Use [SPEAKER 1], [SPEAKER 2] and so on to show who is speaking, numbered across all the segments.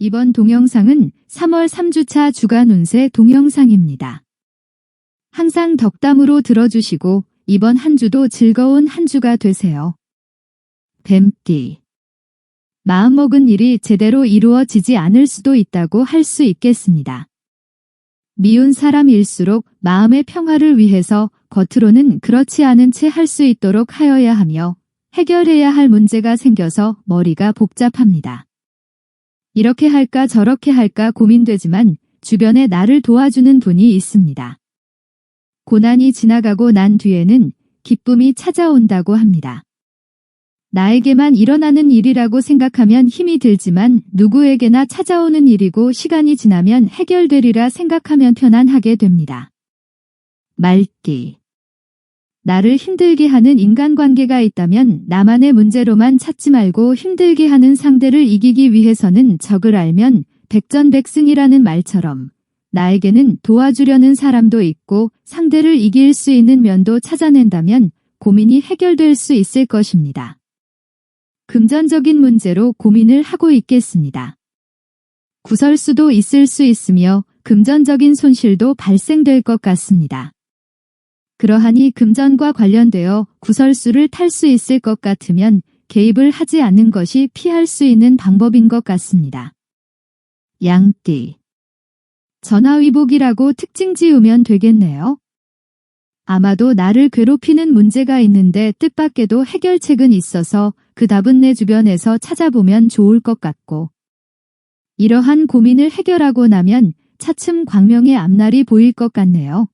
[SPEAKER 1] 이번 동영상은 3월 3주차 주간 운세 동영상입니다. 항상 덕담으로 들어주시고 이번 한 주도 즐거운 한 주가 되세요. 뱀띠. 마음먹은 일이 제대로 이루어지지 않을 수도 있다고 할 수 있겠습니다. 미운 사람일수록 마음의 평화를 위해서 겉으로는 그렇지 않은 채 할 수 있도록 하여야 하며 해결해야 할 문제가 생겨서 머리가 복잡합니다. 이렇게 할까 저렇게 할까 고민되지만 주변에 나를 도와주는 분이 있습니다. 고난이 지나가고 난 뒤에는 기쁨이 찾아온다고 합니다. 나에게만 일어나는 일이라고 생각하면 힘이 들지만 누구에게나 찾아오는 일이고 시간이 지나면 해결되리라 생각하면 편안하게 됩니다. 말띠. 나를 힘들게 하는 인간관계가 있다면 나만의 문제로만 찾지 말고 힘들게 하는 상대를 이기기 위해서는 적을 알면 백전백승이라는 말처럼 나에게는 도와주려는 사람도 있고 상대를 이길 수 있는 면도 찾아낸다면 고민이 해결될 수 있을 것입니다. 금전적인 문제로 고민을 하고 있겠습니다. 구설수도 있을 수 있으며 금전적인 손실도 발생될 것 같습니다. 그러하니 금전과 관련되어 구설수를 탈 수 있을 것 같으면 개입을 하지 않는 것이 피할 수 있는 방법인 것 같습니다. 양띠. 전화위복이라고 특징 지으면 되겠네요. 아마도 나를 괴롭히는 문제가 있는데 뜻밖에도 해결책은 있어서 그 답은 내 주변에서 찾아보면 좋을 것 같고 이러한 고민을 해결하고 나면 차츰 광명의 앞날이 보일 것 같네요.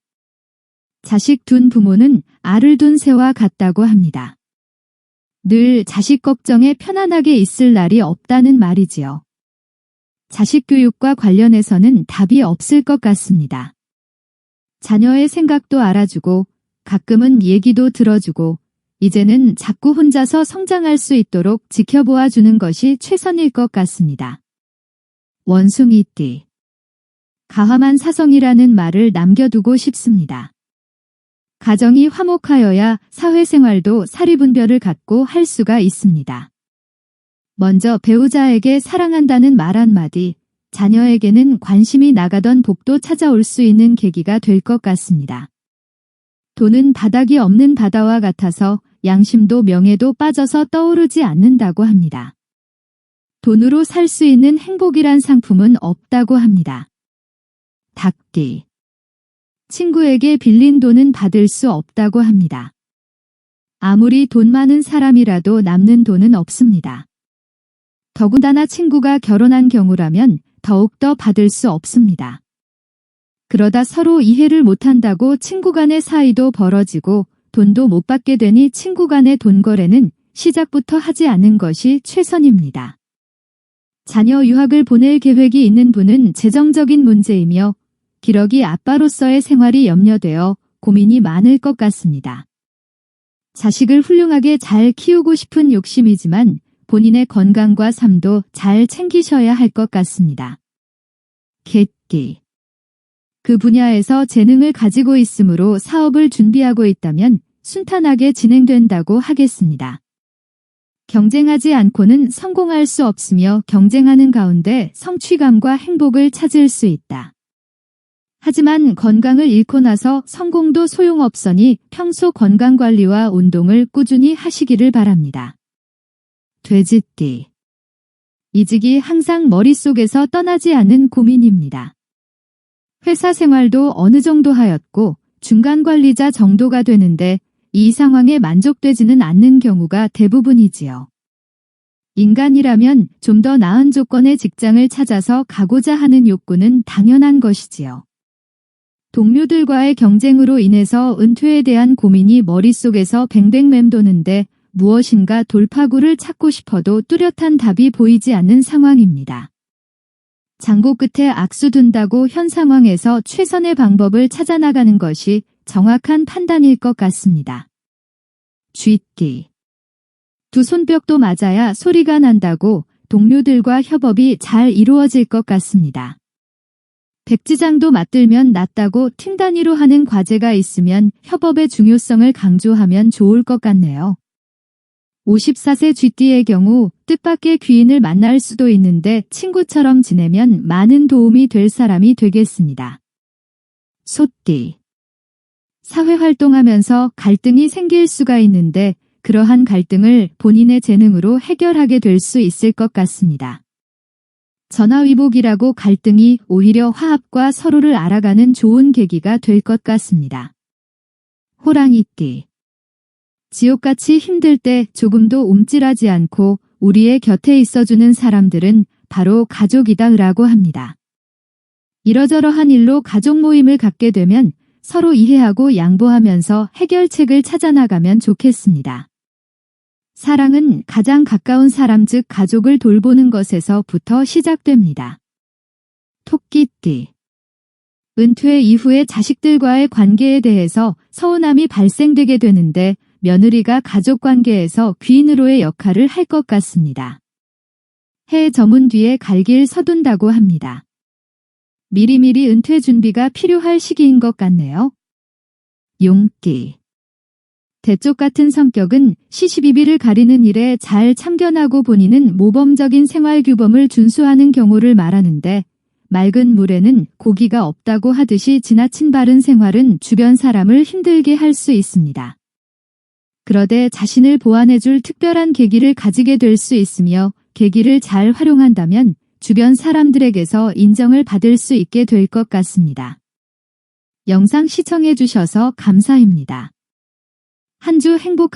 [SPEAKER 1] 자식 둔 부모는 알을 둔 새와 같다고 합니다. 늘 자식 걱정에 편안하게 있을 날이 없다는 말이지요. 자식 교육과 관련해서는 답이 없을 것 같습니다. 자녀의 생각도 알아주고 가끔은 얘기도 들어주고 이제는 자꾸 혼자서 성장할 수 있도록 지켜보아 주는 것이 최선일 것 같습니다. 원숭이띠. 가함한 사성이라는 말을 남겨두고 싶습니다. 가정이 화목하여야 사회생활도 사리분별을 갖고 할 수가 있습니다. 먼저 배우자에게 사랑한다는 말 한마디, 자녀에게는 관심이 나가던 복도 찾아올 수 있는 계기가 될 것 같습니다. 돈은 바닥이 없는 바다와 같아서 양심도 명예도 빠져서 떠오르지 않는다고 합니다. 돈으로 살 수 있는 행복이란 상품은 없다고 합니다. 닭띠. 친구에게 빌린 돈은 받을 수 없다고 합니다. 아무리 돈 많은 사람이라도 남는 돈은 없습니다. 더군다나 친구가 결혼한 경우라면 더욱더 받을 수 없습니다. 그러다 서로 이해를 못한다고 친구 간의 사이도 벌어지고 돈도 못 받게 되니 친구 간의 돈 거래는 시작부터 하지 않는 것이 최선입니다. 자녀 유학을 보낼 계획이 있는 분은 재정적인 문제이며 기러기 아빠로서의 생활이 염려되어 고민이 많을 것 같습니다. 자식을 훌륭하게 잘 키우고 싶은 욕심이지만 본인의 건강과 삶도 잘 챙기셔야 할 것 같습니다. 개띠. 그 분야에서 재능을 가지고 있으므로 사업을 준비하고 있다면 순탄하게 진행된다고 하겠습니다. 경쟁하지 않고는 성공할 수 없으며 경쟁하는 가운데 성취감과 행복을 찾을 수 있다. 하지만 건강을 잃고 나서 성공도 소용없으니 평소 건강관리와 운동을 꾸준히 하시기를 바랍니다. 돼지띠. 이직이 항상 머릿속에서 떠나지 않는 고민입니다. 회사 생활도 어느 정도 하였고 중간관리자 정도가 되는데 이 상황에 만족되지는 않는 경우가 대부분이지요. 인간이라면 좀 더 나은 조건의 직장을 찾아서 가고자 하는 욕구는 당연한 것이지요. 동료들과의 경쟁으로 인해서 은퇴에 대한 고민이 머릿속에서 뱅뱅 맴도는데 무엇인가 돌파구를 찾고 싶어도 뚜렷한 답이 보이지 않는 상황입니다. 장고 끝에 악수 둔다고 현 상황에서 최선의 방법을 찾아나가는 것이 정확한 판단일 것 같습니다. 쥐띠. 두 손뼉도 맞아야 소리가 난다고 동료들과 협업이 잘 이루어질 것 같습니다. 백지장도 맞들면 낫다고 팀 단위로 하는 과제가 있으면 협업의 중요성을 강조하면 좋을 것 같네요. 54세 쥐띠의 경우 뜻밖의 귀인을 만날 수도 있는데 친구처럼 지내면 많은 도움이 될 사람이 되겠습니다. 소띠. 사회활동하면서 갈등이 생길 수가 있는데 그러한 갈등을 본인의 재능으로 해결하게 될 수 있을 것 같습니다. 전화위복이라고 갈등이 오히려 화합과 서로를 알아가는 좋은 계기가 될 것 같습니다. 호랑이띠. 지옥같이 힘들 때 조금도 움찔하지 않고 우리의 곁에 있어주는 사람들은 바로 가족이다라고 합니다. 이러저러한 일로 가족 모임을 갖게 되면 서로 이해하고 양보하면서 해결책을 찾아나가면 좋겠습니다. 사랑은 가장 가까운 사람 즉 가족을 돌보는 것에서부터 시작됩니다. 토끼띠. 은퇴 이후에 자식들과의 관계에 대해서 서운함이 발생되게 되는데 며느리가 가족관계에서 귀인으로의 역할을 할 것 같습니다. 해 저문 뒤에 갈길 서둔다고 합니다. 미리미리 은퇴 준비가 필요할 시기인 것 같네요. 용띠. 대쪽 같은 성격은 시시비비를 가리는 일에 잘 참견하고 본인은 모범적인 생활규범을 준수하는 경우를 말하는데 맑은 물에는 고기가 없다고 하듯이 지나친 바른 생활은 주변 사람을 힘들게 할 수 있습니다. 그러되 자신을 보완해줄 특별한 계기를 가지게 될 수 있으며 계기를 잘 활용한다면 주변 사람들에게서 인정을 받을 수 있게 될 것 같습니다. 영상 시청해 주셔서 감사합니다. 한 주 행복한